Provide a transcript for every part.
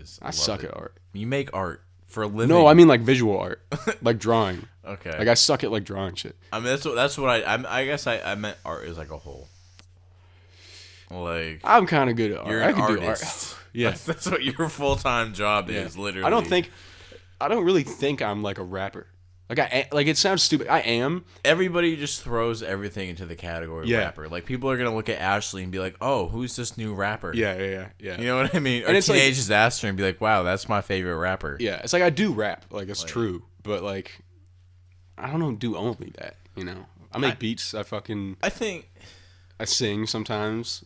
is. I suck at art. You make art for a living. No, I mean like visual art, like drawing. Okay. Like I suck at like drawing shit. I mean that's what I guess I meant art as like a whole. Like I'm kind of good at art. you're I an can artist. do art. Yeah, that's what your full-time job is. Literally. I don't really think I'm like a rapper. Like it sounds stupid. I am. Everybody just throws everything into the category of rapper. Like people are gonna look at Ashley and be like, "Oh, who's this new rapper?" Yeah. You know what I mean? And or it's teenage just ask her and be like, "Wow, that's my favorite rapper." Yeah, it's like I do rap. Like it's true, but like I don't do only that. You know, I make beats. I sing sometimes.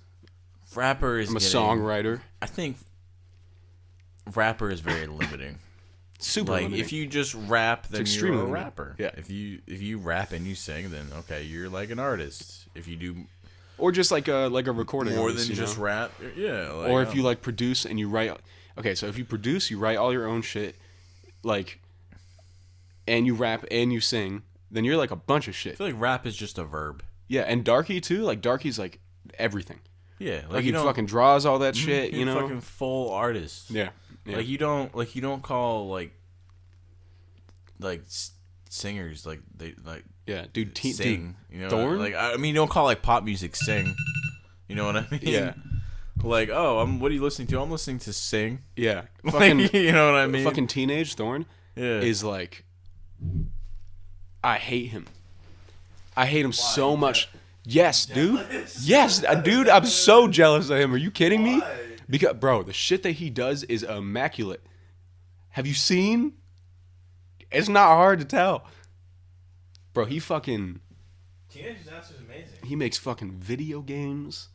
Rapper is. I'm a songwriter. I think rapper is very limiting. Super like limiting. if you just rap, then you're a limiting. rapper. Yeah. If you rap and you sing, then okay, you're like an artist. If you do or just like a recording more artist, than just rap, yeah. Like, or if you like produce and you write. Okay, so if you produce, you write all your own shit, like, and you rap and you sing, then you're like a bunch of shit. I feel like rap is just a verb. Yeah, and Darkie too. Like Darkie's like everything. Yeah, like he fucking draws all that shit. You know, fucking full artist. Yeah. Like you don't call like singers like they like dude sing. Dude, you know, Thorn? like I mean, you don't call like pop music sing. You know what I mean? Yeah. Like what are you listening to? I'm listening to sing. Yeah. Fucking, you know what I mean? Fucking teenage Thorn. Yeah. Is like, I hate him. I hate him so much. Yes, dude. Yes, dude. I'm so jealous of him. Are you kidding me? Because, bro, the shit that he does is immaculate. Have you seen? It's not hard to tell. Bro, he fucking... Teenage Disaster is amazing. He makes fucking video games.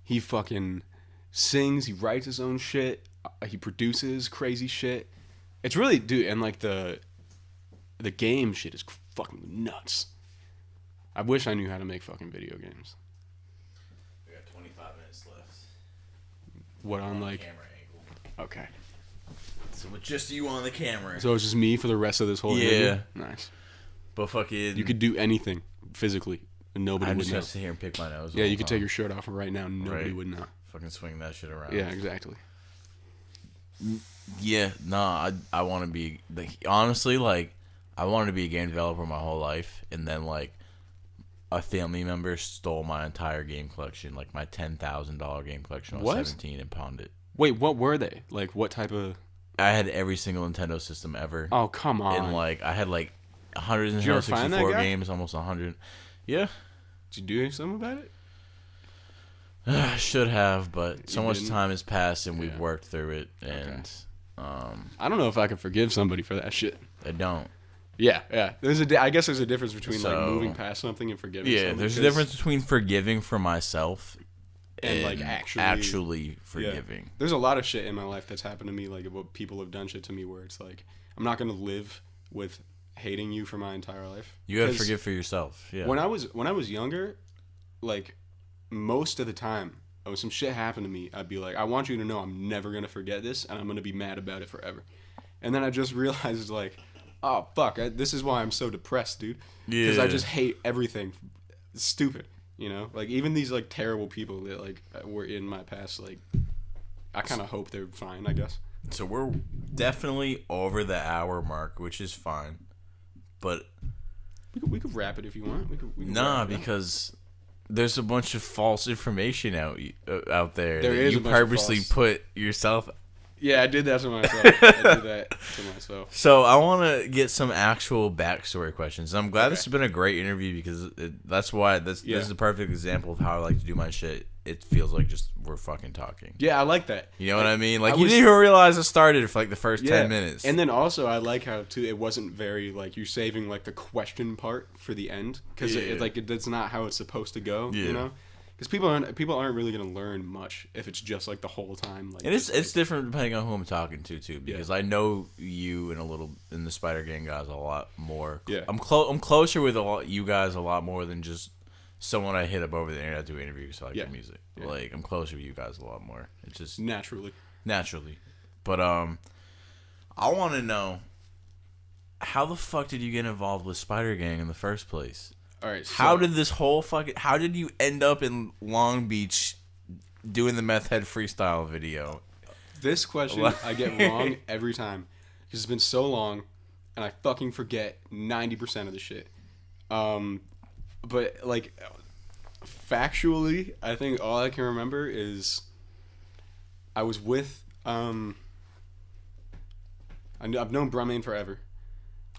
He fucking sings. He writes his own shit. He produces crazy shit. It's really... Dude, and like the game shit is fucking nuts. I wish I knew how to make fucking video games. We got 25 minutes left. What on like... Camera angle. Okay. So with just you on the camera. So it's just me for the rest of this whole interview? Nice. But fucking... You could do anything physically and nobody would know. I'm just going to sit here and pick my nose. Yeah, you could take your shirt off right now and nobody would know. Fucking swing that shit around. Yeah, exactly. Yeah, nah, I want to be... Like, honestly, like, I wanted to be a game developer my whole life, and then, like, a family member stole my entire game collection, like my $10,000 game collection when I was 17 and pawned it. Wait, what were they? Like, what type of... I had every single Nintendo system ever. Oh, come on. And, like, I had, like, 100 Did you ever find that 64 guy? games, almost 100. Yeah. Did you do something about it? I should have, but so much didn't? time has passed and we've worked through it, and I don't know if I can forgive somebody for that shit. I don't. Yeah. I guess there's a difference between like moving past something and forgiving. Yeah, there's a difference between forgiving for myself and like actually forgiving. Yeah. There's a lot of shit in my life that's happened to me, like what people have done shit to me, where it's like I'm not gonna live with hating you for my entire life. You gotta forgive for yourself. Yeah. When I was younger, like most of the time, when some shit happened to me, I'd be like, I want you to know I'm never gonna forget this, and I'm gonna be mad about it forever. And then I just realized like, oh fuck, this is why I'm so depressed, dude. Because I just hate everything. It's stupid, you know. Like even these like terrible people that like were in my past, like I kind of hope they're fine, I guess. So we're definitely over the hour mark, which is fine, but we could wrap it if you want. We could because there's a bunch of false information out there. There is you a bunch of purposely false. put yourself. Yeah, I did that to myself. So I want to get some actual backstory questions. I'm glad this has been a great interview because that's why this is a perfect example of how I like to do my shit. It feels like just we're fucking talking. Yeah, I like that. You know what I mean? Like you didn't even realize it started for like the first 10 minutes. And then also I like how too it wasn't very like you're saving like the question part for the end because that's not how it's supposed to go. You know. Because people aren't really gonna learn much if it's just like the whole time. Like, and it's different depending on who I'm talking to too. Because I know you and the Spider Gang guys a lot more. Yeah, I'm closer with you guys a lot more than just someone I hit up over the internet to do interviews. So I like their music. Yeah. Like I'm closer with you guys a lot more. It's just naturally. But I want to know how the fuck did you get involved with Spider Gang in the first place? All right. So, how did you end up in Long Beach doing the Meth Head freestyle video? This question I get wrong every time because it's been so long, and I fucking forget 90% of the shit. But like, factually, I think all I can remember is I was with I've known Brumman forever.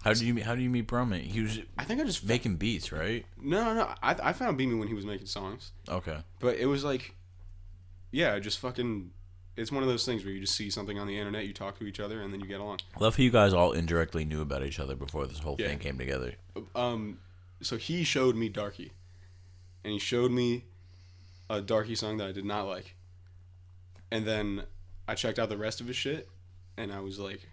How do you meet Brumman? He was. I think I just making beats, right? No. I found Beamy when he was making songs. Okay. But it was like, yeah, just fucking. It's one of those things where you just see something on the internet, you talk to each other, and then you get along. I love how you guys all indirectly knew about each other before this whole thing came together. So he showed me Darkie, and he showed me a Darkie song that I did not like, and then I checked out the rest of his shit, and I was like,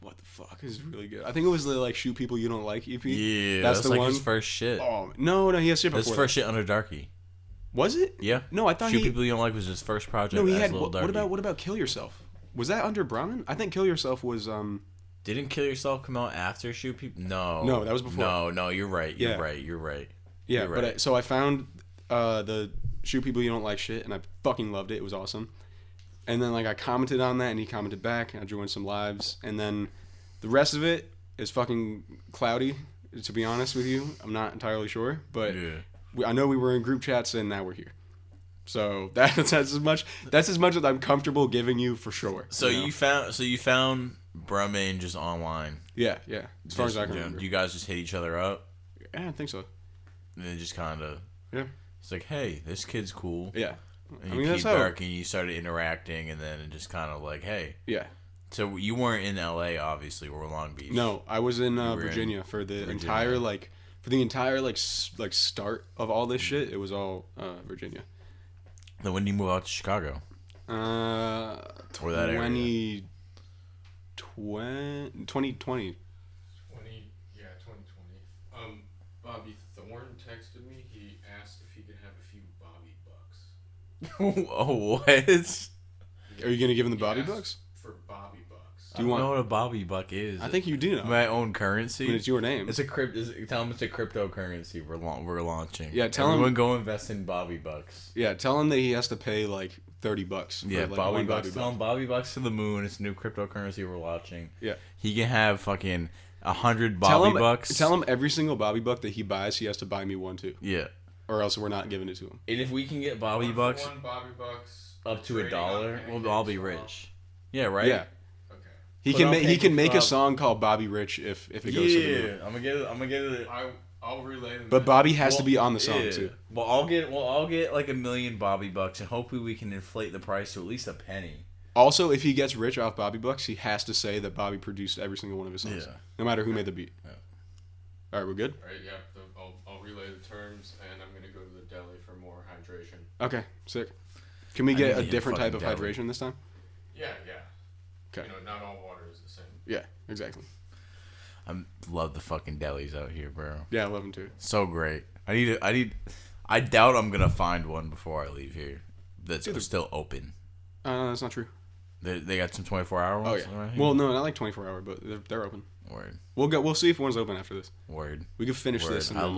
what the fuck? This is really good. I think it was the like Shoot People You Don't Like EP. Yeah, that's the like one. His first shit. Oh no, he has shit before. That's his first shit under Darkie. Was it? Yeah. No, I thought Shoot People You Don't Like was his first project. No, he had. Lil Darkie. What about Kill Yourself? Was that under Browman? I think Kill Yourself was. Didn't Kill Yourself come out after Shoot People? No, that was before. No, you're right. You're right. Yeah, but so I found the Shoot People You Don't Like shit, and I fucking loved it. It was awesome. And then like I commented on that, and he commented back. And I joined some lives, and then the rest of it is fucking cloudy. To be honest with you, I'm not entirely sure, but I know we were in group chats, and now we're here. So that's as much as I'm comfortable giving you for sure. So you found Brumman just online. Yeah. As far as I can remember. You guys just hit each other up? Yeah, I think so. And then just kind of... Yeah. It's like, hey, this kid's cool. Yeah. And you keep working, you started interacting, and then it just kind of like, hey. Yeah. So you weren't in LA, obviously, or Long Beach. No, I was in Virginia for the entire start of all this shit. It was all Virginia. Then when did you move out to Chicago? Or that area? 2020. Yeah, 2020. Bobby Thorne texted me. He asked if he could have a few Bobby bucks. Oh, what? Are you gonna give him the Bobby bucks? For Bobby bucks. Do you know what a Bobby buck is? I think you do know. My own currency. I mean, it's your name. It's a tell him it's a cryptocurrency we're launching. Yeah, Everyone go invest in Bobby bucks. Yeah, tell him that he has to pay like $30. Yeah, like Bobby bucks. Tell him Bobby bucks to the moon. It's a new cryptocurrency we're launching. Yeah, he can have fucking 100 Bobby bucks. Tell him every single Bobby buck that he buys, he has to buy me one too. Yeah, or else we're not giving it to him. And if we can get Bobby bucks, one Bobby bucks up to $1, we'll all be rich. Yeah, right. Yeah. He can make a song called Bobby Rich if it goes to the moon. I'm gonna get it. I'll relay them. But Bobby has to be on the song too. Well, I'll get like 1 million Bobby bucks, and hopefully we can inflate the price to at least a penny. Also, if he gets rich off Bobby bucks, he has to say that Bobby produced every single one of his songs, no matter who made the beat. Yeah. All right, we're good. All right, yeah. I'll relay the terms, and I'm gonna go to the deli for more hydration. Okay, sick. Can we get a different type of hydration this time? Yeah. Okay. Not all water is the same. Yeah, exactly. I love the fucking delis out here, bro. Yeah, I love them too. So great. I doubt I'm gonna find one before I leave here that's still open. That's not true. They got some 24-hour ones. Oh yeah. Right, well, no, not like 24-hour, but they're open. Word. We'll see if one's open after this. Word. We can finish this. I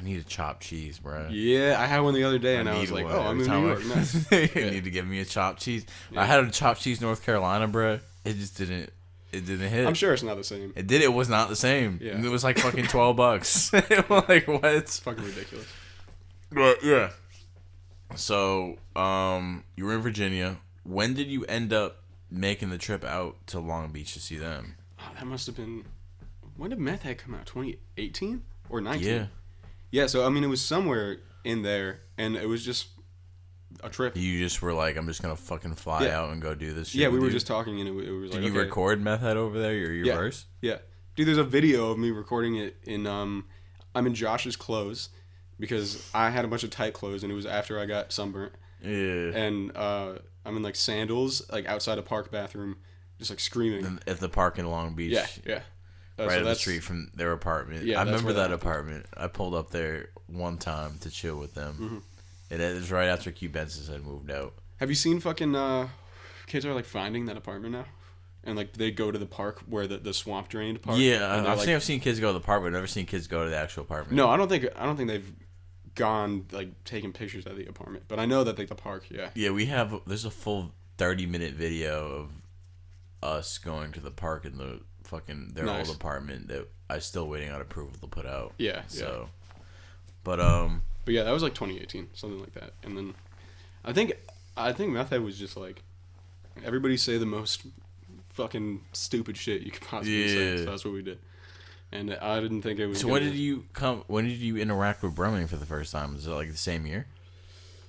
need a chopped cheese, bro. Yeah, I had one the other day, and I was like, I'm in New York. Nice. You need to give me a chopped cheese. Yeah. I had a chopped cheese North Carolina, bro. It just didn't. It didn't hit. I'm sure it's not the same. It was not the same. Yeah. It was like fucking $12. Like what? It's fucking ridiculous. But yeah. So, you were in Virginia. When did you end up making the trip out to Long Beach to see them? Oh, that must have been. When did Meth Head come out? 2018 or 19? Yeah. Yeah. So I mean, it was somewhere in there, and it was just a trip. You just were like, I'm just gonna fucking fly out and go do this shit. Yeah, we were just talking, and it was like. Did you record Meth Head over there? Your verse? Yeah. Dude, there's a video of me recording it in. I'm in Josh's clothes because I had a bunch of tight clothes, and it was after I got sunburnt. Yeah. And I'm in like sandals, like outside a park bathroom, just like screaming. At the park in Long Beach. Yeah. Right up the street from their apartment. Yeah, I remember that apartment. I pulled up there one time to chill with them. Mm-hmm. It was right after Q Benson had moved out. Have you seen fucking kids are like finding that apartment now? And like they go to the park where the swamp drained park. Yeah, I've seen kids go to the park, but I've never seen kids go to the actual apartment. No, I don't think they've gone like taking pictures of the apartment, but I know that like the park. Yeah. Yeah, there's a full 30-minute video of us going to the park in their old apartment that I still waiting on approval to put out. Yeah. So, yeah. But yeah, that was like 2018, something like that. And then I think Meth Head was just like, everybody say the most fucking stupid shit you could possibly say. So that's what we did. And I didn't think it was. So when did you interact with Brumming for the first time? Was it like the same year?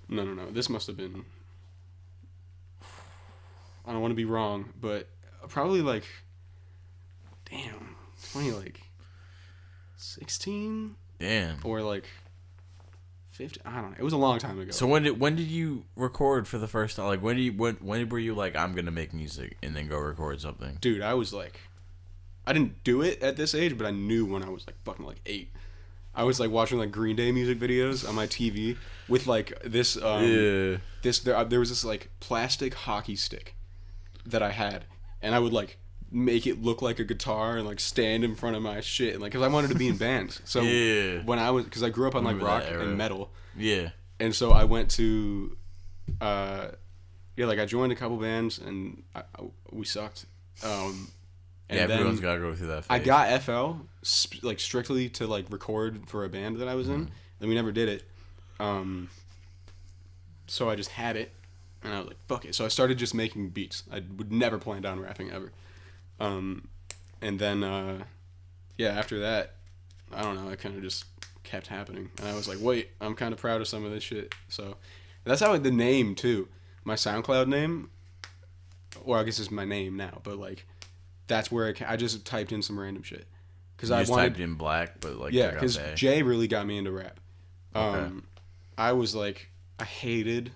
No. This must have been, I don't want to be wrong, but probably like, damn, 16? Damn. Or like 50? I don't know. It was a long time ago. So when did you record for the first time? Like when were you like, I'm gonna make music and then go record something? Dude, I was like, I didn't do it at this age, but I knew when I was like fucking like 8. I was like watching like Green Day music videos on my TV with like this there was this like plastic hockey stick that I had, and I would like make it look like a guitar and like stand in front of my shit, and like, because I wanted to be in bands. So when I was, because I grew up on like rock and metal, and so I went to like I joined a couple bands, and we sucked. And everyone's gotta go through that phase. I got FL like strictly to like record for a band that I was in, and we never did it. So I just had it, and I was like, fuck it. So I started just making beats. I would never plan on rapping ever. And then after that, I don't know, it kind of just kept happening, and I was like, wait, I'm kind of proud of some of this shit. So that's how the name too, my SoundCloud name, or I guess it's my name now, but like, that's where I just typed in some random shit. Cause I typed in black, but like, yeah, because Jay really got me into rap. Okay. I was like, I hated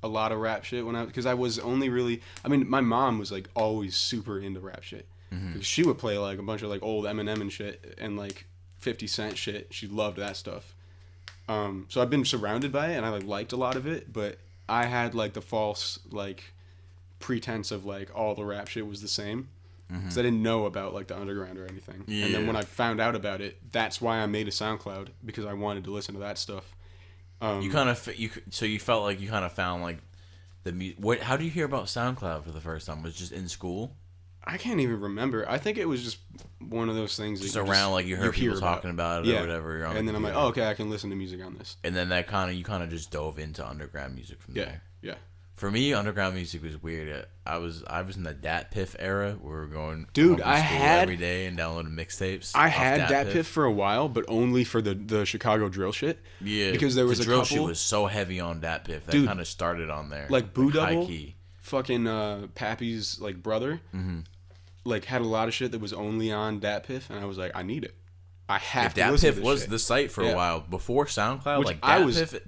a lot of rap shit because I was only really, I mean, my mom was like always super into rap shit. Because she would play like a bunch of like old Eminem and shit and like 50 Cent shit. She loved that stuff. So I've been surrounded by it, and I like liked a lot of it, but I had like the false like pretense of like all the rap shit was the same. Because I didn't know about like the underground or anything. Yeah. And then when I found out about it, that's why I made a SoundCloud, because I wanted to listen to that stuff. You felt like you kind of found like how do you hear about SoundCloud for the first time? Was it just in school? I can't even remember. I think it was just one of those things. Just around, like you heard people talking about it or whatever. And then I'm like, oh, okay, I can listen to music on this. And then you kind of just dove into underground music from there. Yeah. For me, underground music was weird. I was in the Dat Piff era where we were going every day and downloading mixtapes. I had Dat Piff for a while, but only for the Chicago drill shit. Yeah, because there was the drill shit was so heavy on Dat Piff that kind of started on there. Like Boo Double, fucking Pappy's like brother, like had a lot of shit that was only on Dat Piff, and I was like, I need it. I have to listen to this shit. Dat Piff was the site for a while before SoundCloud. Like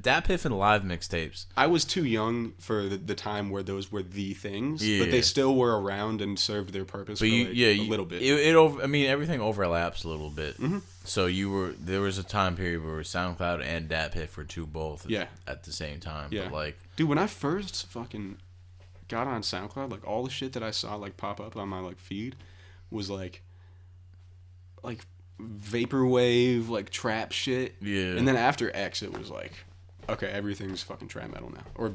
Dat Piff and live mixtapes. I was too young for the time where those were the things, but they still were around and served their purpose for a little bit. I mean, everything overlaps a little bit. So there was a time period where SoundCloud and Dat Piff were both at the same time. Yeah. But like, dude, when I first fucking got on SoundCloud, like all the shit that I saw like pop up on my like feed was like vaporwave, like trap shit. Yeah. And then after X, it was like, okay, everything's fucking trap metal now. Or,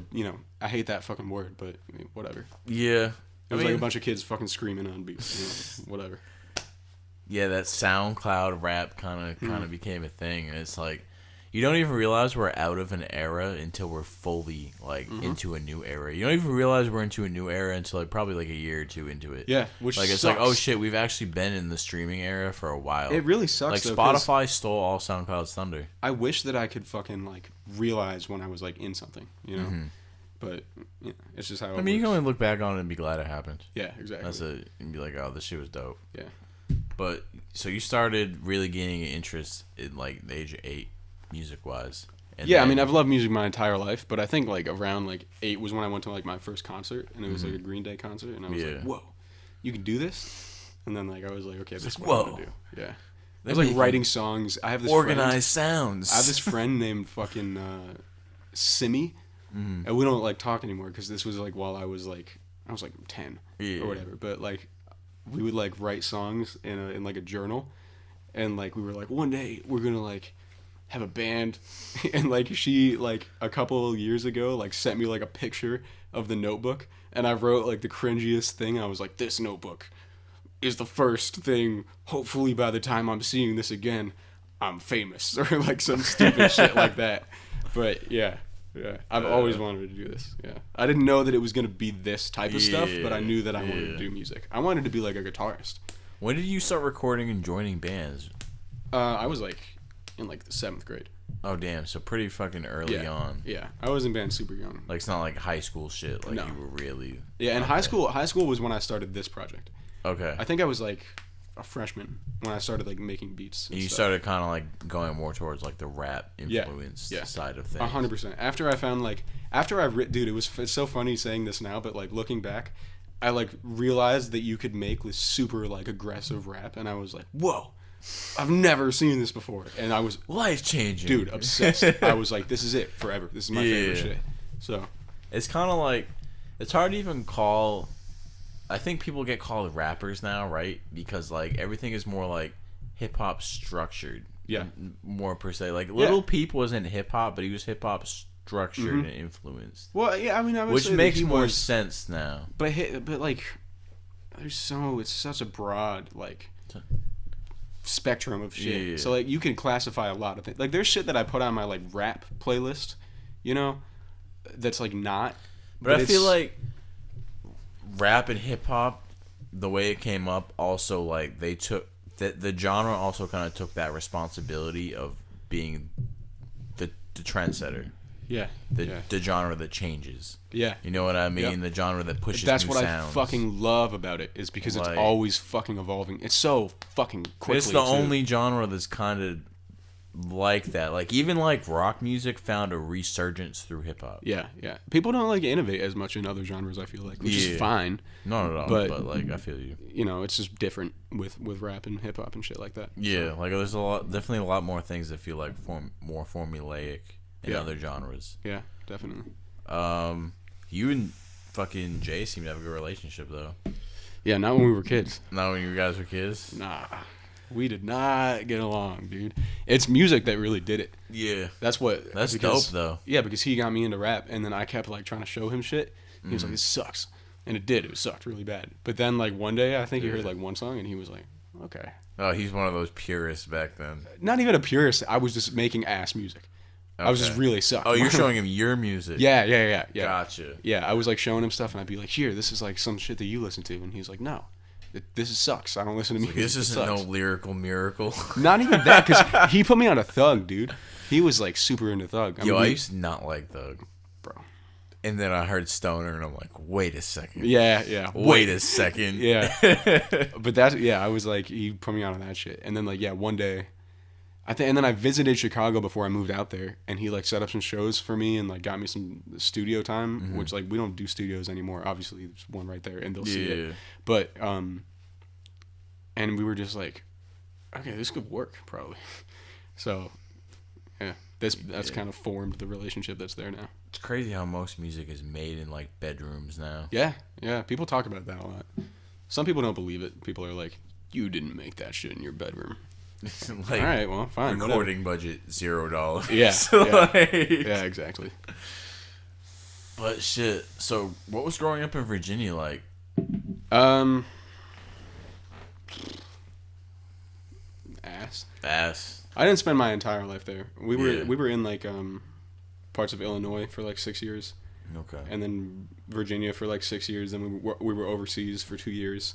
I hate that fucking word, but I mean, whatever. Yeah. It was like a bunch of kids fucking screaming on beats. Whatever. Yeah, that SoundCloud rap kind of became a thing, and it's like, you don't even realize we're out of an era until we're fully like into a new era. You don't even realize we're into a new era until like probably like a year or two into it. Yeah, which like sucks. It's like, oh shit, we've actually been in the streaming era for a while. It really sucks. Like Spotify stole all SoundCloud's thunder. I wish that I could fucking like realize when I was like in something, But it's just how. I mean, you can only look back on it and be glad it happened. Yeah, exactly. And be like, oh, this shit was dope. Yeah. But so you started really gaining an interest in like the age of 8. Music-wise. I mean, I've loved music my entire life, but I think like around like 8 was when I went to like my first concert, and it was like a Green Day concert, and I was like, whoa, you can do this? And then like I was like, okay, this is what I'm gonna do. Yeah. I was like writing songs. I have this organized sounds. I have this friend named fucking Simi, and we don't like talk anymore because this was like while I was like 10 or whatever. But like we would like write songs in like a journal, and like we were like, one day we're gonna like have a band. And like she like a couple of years ago like sent me like a picture of the notebook, and I wrote like the cringiest thing. I was like, this notebook is the first thing. Hopefully by the time I'm seeing this again, I'm famous, or like some stupid shit like that. But yeah, I've always wanted to do this. Yeah, I didn't know that it was gonna be this type of stuff, but I knew that I wanted to do music. I wanted to be like a guitarist. When did you start recording and joining bands? I was like in like the 7th grade. Oh damn! So pretty fucking early on. Yeah, I was in band super young. Like it's not like high school shit. Like you were really. Yeah, and high school was when I started this project. Okay. I think I was like a freshman when I started like making beats. And you started kind of like going more towards like the rap influence side of things. 100%. After I found like dude, it's so funny saying this now, but like looking back, I like realized that you could make this super like aggressive rap, and I was like, whoa. I've never seen this before, and I was life-changing, dude, obsessed. I was like, this is it forever. This is my favorite shit. So it's kind of like, it's hard to even call. I think people get called rappers now, right? Because like everything is more like hip hop structured, more per se. Like Lil Peep wasn't hip hop, but he was hip hop structured and influenced. Well, yeah, I mean, I would which say makes more sense now. But like, it's such a broad like spectrum of shit. Yeah. So like you can classify a lot of things. Like there's shit that I put on my like rap playlist, you know, that's like not. But I feel like rap and hip hop, the way it came up, also like they took the genre also kind of took that responsibility of being the trendsetter. Yeah. The genre that changes. Yeah. You know what I mean? Yep. The genre that pushes That's new what sounds. I fucking love about it, is because it's always fucking evolving. It's so fucking quickly. It's the only genre that's kind of like that. Like even like rock music found a resurgence through hip hop. Yeah. People don't like innovate as much in other genres, I feel like, which is fine. Not at all. But like I feel you. You know, it's just different with rap and hip hop and shit like that. Yeah, so. Like there's definitely a lot more things that feel like more formulaic in other genres. Yeah, definitely. You and fucking Jay seem to have a good relationship though. Yeah, not when we were kids. Not when you guys were kids? Nah. We did not get along, dude. It's music that really did it. Yeah. That's dope though. Yeah, because he got me into rap, and then I kept like trying to show him shit. He was like, this sucks. And it sucked really bad. But then like one day I think he heard like one song and he was like, okay. Oh, he's one of those purists back then. Not even a purist. I was just making ass music. Okay. I was just really sucked. Oh, you're showing him your music. Yeah. Gotcha. Yeah, I was like showing him stuff, and I'd be like, here, this is like some shit that you listen to. And he's like, no. This sucks. I don't listen to music. This isn't no lyrical miracle. Not even that, because he put me on a Thug, dude. He was like super into Thug. I used to not like Thug, bro. And then I heard Stoner, and I'm like, wait a second. Yeah. Wait a second. Yeah. But I was like, he put me on that shit, and then like one day, and then I visited Chicago before I moved out there, and he like set up some shows for me and like got me some studio time, which like we don't do studios anymore. Obviously, there's one right there, and they'll see it. But and we were just like, okay, this could work probably. So, yeah, that's kind of formed the relationship that's there now. It's crazy how most music is made in like bedrooms now. Yeah. People talk about that a lot. Some people don't believe it. People are like, you didn't make that shit in your bedroom. Like, all right, well, fine. Recording budget $0. Yeah. Yeah, exactly. But shit. So, what was growing up in Virginia like? Ass. I didn't spend my entire life there. We were in like parts of Illinois for like 6 years. Okay. And then Virginia for like 6 years. Then we were overseas for 2 years.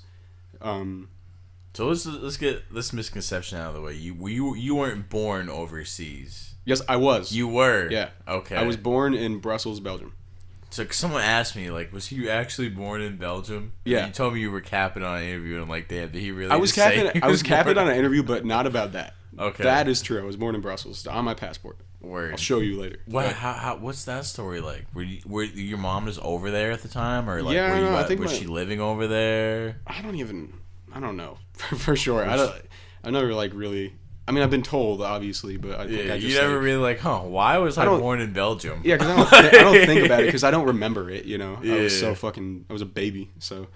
So let's get this misconception out of the way. You weren't born overseas. Yes, I was. You were? Yeah. Okay. I was born in Brussels, Belgium. So someone asked me, like, was he actually born in Belgium? Yeah. And you told me you were capping on an interview, and I'm like, damn, did he really? I was capping on an interview, but not about that. Okay. That is true. I was born in Brussels on my passport. Word. I'll show you later. What? How? What's that story like? Were your mom just over there at the time, or like was she living over there? I don't know for sure. I never like really. I mean, I've been told, obviously, but I think I just... You never really like, why was I born in Belgium? Yeah, because I don't think about it, because I don't remember it, you know? Yeah. I was a baby, so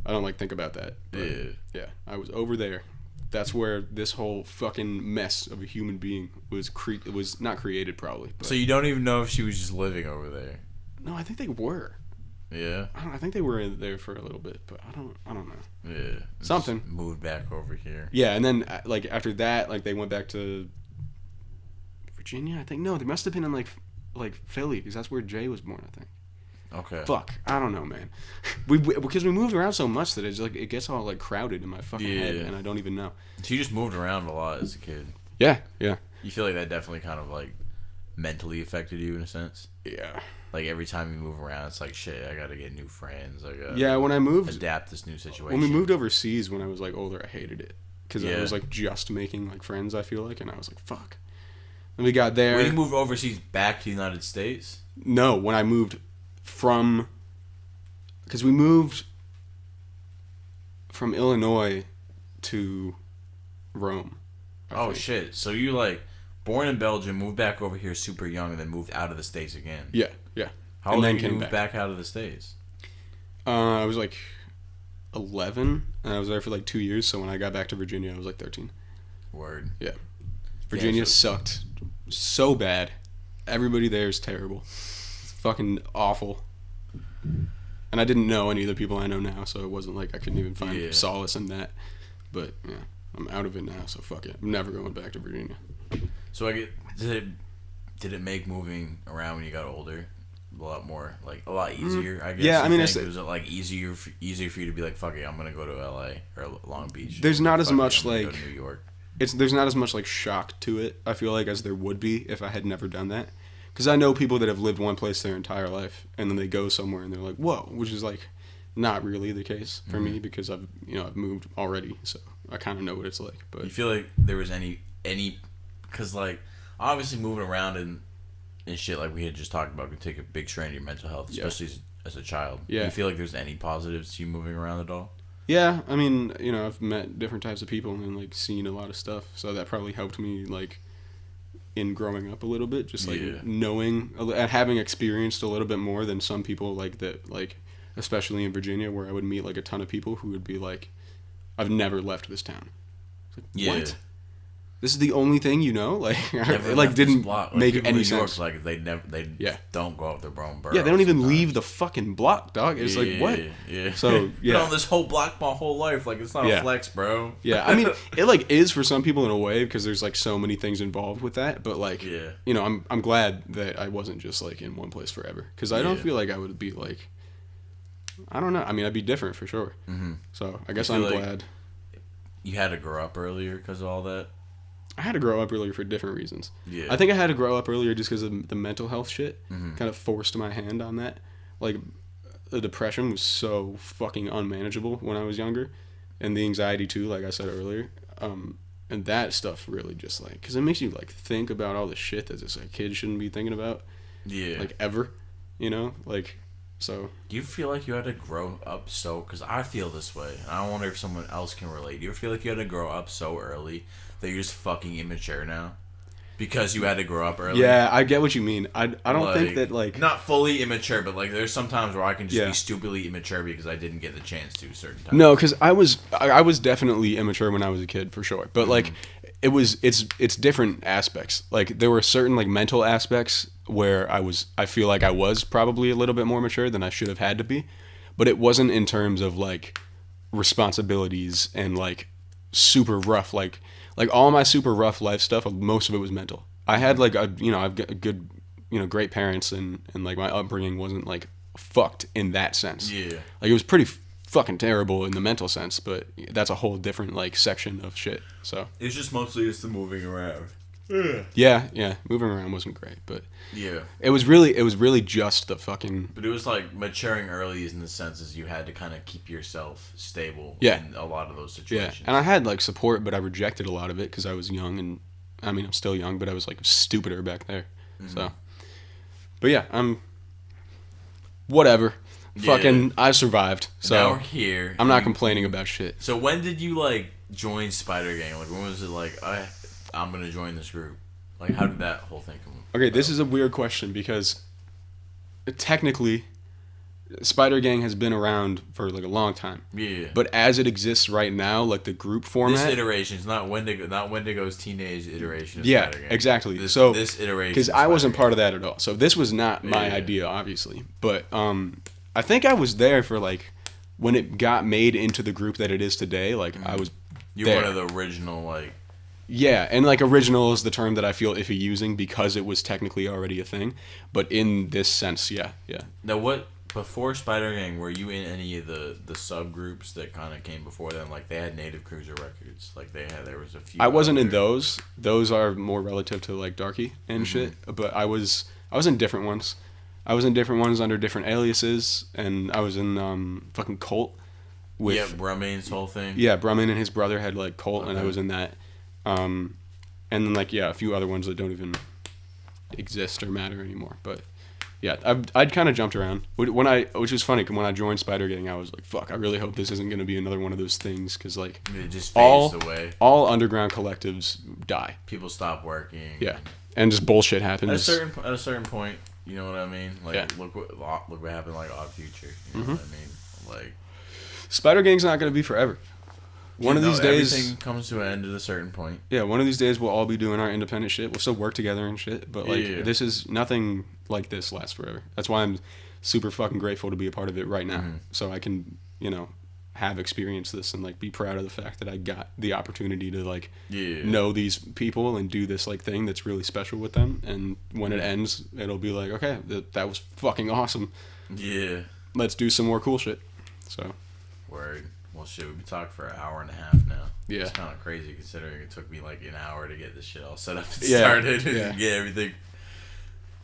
I don't, like, think about that. But, yeah, I was over there. that's where this whole fucking mess of a human being was not created, probably. But. So you don't even know if she was just living over there? No, I think they were. Yeah. I think they were there for a little bit, but I don't know. Yeah. Something. Just moved back over here. Yeah, and then like after that, like they went back to Virginia. I think no, they must have been in like Philly, because that's where Jay was born, I think. Okay. Fuck, I don't know, man. Because we moved around so much that it's like it gets all like crowded in my fucking head, and I don't even know. So you just moved around a lot as a kid. Yeah. You feel like that definitely kind of like mentally affected you in a sense? Yeah. Like every time you move around, it's like shit. I gotta get new friends. I gotta when I moved, adapt this new situation. When we moved overseas, when I was like older, I hated it because I was like just making like friends. I feel like, and I was like, fuck. And we got there. When you moved overseas back to the United States? No, when I moved because we moved from Illinois to Rome. I think. Shit! So you like born in Belgium, moved back over here super young, and then moved out of the States again? Yeah. How old did you move back out of the States? I was like 11, and I was there for like 2 years. So when I got back to Virginia, I was like 13. Word. Yeah. Virginia sucked so bad. Everybody there is terrible. It's fucking awful. And I didn't know any of the people I know now, so it wasn't like I couldn't even find solace in that. But yeah, I'm out of it now, so fuck it. I'm never going back to Virginia. So did it make moving around when you got older a lot easier? I guess. Yeah, I mean, was it like easier for you to be like, fuck it, I'm gonna go to LA or Long Beach? There's not as much like go to New York. There's not as much like shock to it, I feel like, as there would be if I had never done that. Because I know people that have lived one place their entire life, and then they go somewhere and they're like, whoa, which is like not really the case for me, because I've moved already, so I kind of know what it's like. But you feel like there was any because like obviously moving around and shit like we had just talked about can take a big strain on your mental health, especially as a child. Yeah. Do you feel like there's any positives to you moving around at all? Yeah, I mean, I've met different types of people and like seen a lot of stuff, so that probably helped me like in growing up a little bit, just like knowing and having experienced a little bit more than some people like that, like especially in Virginia, where I would meet like a ton of people who would be like, I've never left this town. Like, what? This is the only thing like it like didn't make any sense. Like they don't go out their own borough. Yeah, they don't even leave the fucking block, dog. It's like what? Yeah. So been on this whole block my whole life. Like it's not a flex, bro. Yeah, I mean it like is for some people in a way, because there's like so many things involved with that. But like I'm glad that I wasn't just like in one place forever, because I don't feel like I would be like, I don't know. I mean, I'd be different for sure. Mm-hmm. So I guess I'm glad. You had to grow up earlier because of all that. I had to grow up earlier for different reasons. Yeah. I think I had to grow up earlier just because of the mental health shit. Mm-hmm. Kind of forced my hand on that. Like, the depression was so fucking unmanageable when I was younger. And the anxiety, too, like I said earlier. And that stuff really just, like... Because it makes you, like, think about all the shit that this kid shouldn't be thinking about. Yeah. Like, ever. Like... So, do you feel like you had to grow up so... Because I feel this way, and I wonder if someone else can relate. Do you feel like you had to grow up so early that you're just fucking immature now? Because you had to grow up early? Yeah, I get what you mean. I don't think that, like... Not fully immature, but, like, there's some times where I can just be stupidly immature because I didn't get the chance to certain times. No, because I was definitely immature when I was a kid, for sure. But, like, it's different aspects. Like, there were certain, like, mental aspects where I feel like I was probably a little bit more mature than I should have had to be, but it wasn't in terms of like responsibilities and like super rough, like all my super rough life stuff. Most of it was mental. I had like I've got good, great parents, and like my upbringing wasn't like fucked in that sense. Yeah, like it was pretty fucking terrible in the mental sense, but that's a whole different like section of shit. So it's just mostly just the moving around. Yeah. Moving around wasn't great, but yeah, it was really just the fucking. But it was like maturing early in the sense as you had to kind of keep yourself stable. Yeah. In a lot of those situations. Yeah, and I had like support, but I rejected a lot of it because I was young, and I mean I'm still young, but I was like stupider back there. Mm-hmm. So, but yeah, I'm. Whatever. Yeah. Fucking, I survived. So now we're here. I'm not complaining about shit. So when did you like join Spider Gang? Like when was it like I'm gonna join this group? Like how did that whole thing come? Okay, this is a weird question because technically, Spider Gang has been around for like a long time. Yeah. But as it exists right now, like the group format. This iteration is not Wendigo's teenage iteration. Of Yeah, Spider Gang. exactly. This iteration. Because I wasn't part of that at all. So this was not my idea, obviously. But I think I was there for like when it got made into the group that it is today. Like I was. You're one of the original like. Yeah, and like original is the term that I feel iffy using because it was technically already a thing. But in this sense, yeah. Now what? Before Spider Gang, were you in any of the subgroups that kind of came before then? Like they had Native Cruiser Records. Like there was a few. I wasn't in those. Those are more relative to like Darkie and shit. But I was in different ones. I was in different ones under different aliases, and I was in fucking Kult. With Brummane's whole thing. Yeah, Brummane and his brother had like Kult, and I was in that. And then like a few other ones that don't even exist or matter anymore. But yeah, I'd kind of jumped around which was funny. When I joined Spider Gang, I was like, "Fuck, I really hope this isn't gonna be another one of those things," because like it just fades away. All underground collectives die. People stop working. Yeah, and just bullshit happens. At a certain point, you know what I mean? Like look what happened like Odd Future. You know what I mean? Like Spider Gang's not gonna be forever. One of these days, everything comes to an end at a certain point. Yeah, one of these days we'll all be doing our independent shit. We'll still work together and shit, but like this is nothing like this lasts forever. That's why I'm super fucking grateful to be a part of it right now, so I can have experienced this and like be proud of the fact that I got the opportunity to like know these people and do this like thing that's really special with them. And when it ends, it'll be like, okay, that was fucking awesome. Yeah, let's do some more cool shit. So word. Well, shit, we've been talking for an hour and a half now. Yeah. It's kind of crazy considering it took me like an hour to get this shit all set up and started and get everything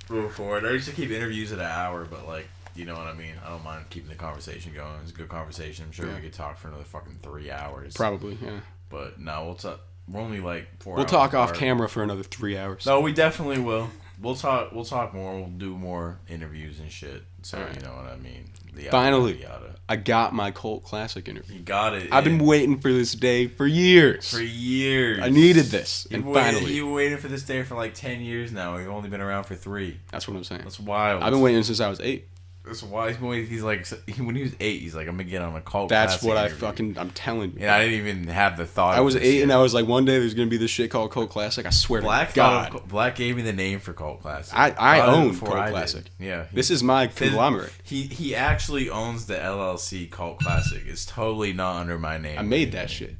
moving forward. I used to keep interviews at an hour, but like, you know what I mean? I don't mind keeping the conversation going. It's a good conversation. I'm sure we could talk for another fucking 3 hours. Probably, yeah. But no, we'll talk. We're only like 4 hours. We'll talk off camera for another 3 hours. No, we definitely will. We'll talk more. We'll do more interviews and shit. So, you know what I mean? Finally, I got my Kult Classic interview. You got it. I've been waiting for this day for years. I needed this. Finally. You waited for this day for like 10 years now. We've only been around for 3. That's what I'm saying. That's wild. I've been waiting since I was 8. That's why he's like, when he was 8, he's like, I'm gonna get on a Cult. That's what I'm telling you. And I didn't even have the thought. I was 8 and I was like, one day there's gonna be this shit called Cult Classic. I swear to God. Black gave me the name for Cult Classic. I own Cult Classic. Yeah. This is my conglomerate. He actually owns the LLC Cult Classic. It's totally not under my name. I made that shit.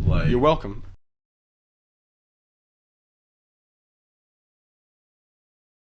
Like, you're welcome.